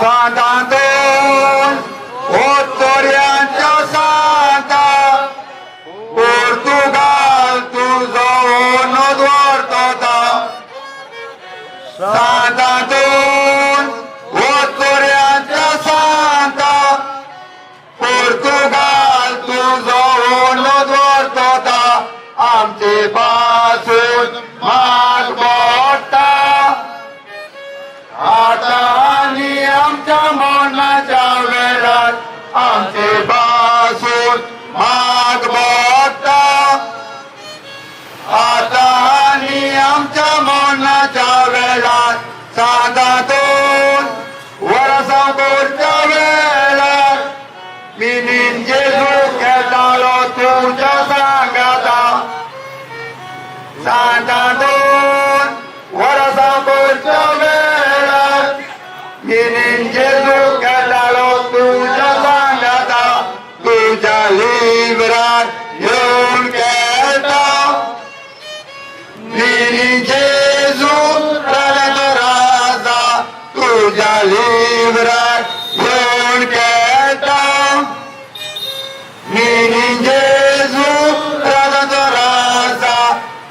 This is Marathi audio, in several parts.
Santaton, Ottoriancia Santa, Portugal, tuzo ono dvortota. Santaton, Ottoriancia Santa, Portugal, tuzo ono dvortota. आमचे पासून माग मोठा आता आणि आमच्या मनाच्या वेळात आमचे पासून माग मोठा आता आणि आमच्या मनाच्या वेळात साधातून वरसापूरच्या वेळात मी जेजू खेळालो तुझ्या सांगाता साधातून वरसापूरच्या वेळात मी जेजू खेळालो तुझ्या सांगाता तुझ्या लिवरात येऊन खेळता मी जेजू राजा तुझ्या लिवरात येऊन खेळता मी जेजू राजा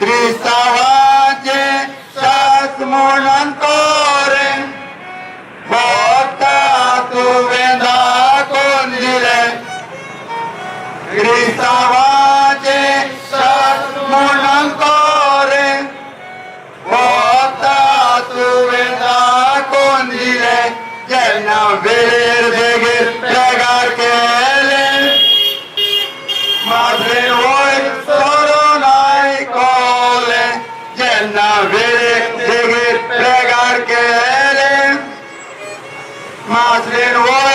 क्रिस्तावाचे शास म्हणून कोरे भक्ता तुवे दाखवून दिले क्रिस्तावाचे शास म्हणून कोरे भक्ता तुवे दाखवून दिले ज्यांना वेळेर बेगीर प्रगार केले माझे वय सोडून ऐकले ज्यांना वेळेर बेगीर प्रगार केले माझे वय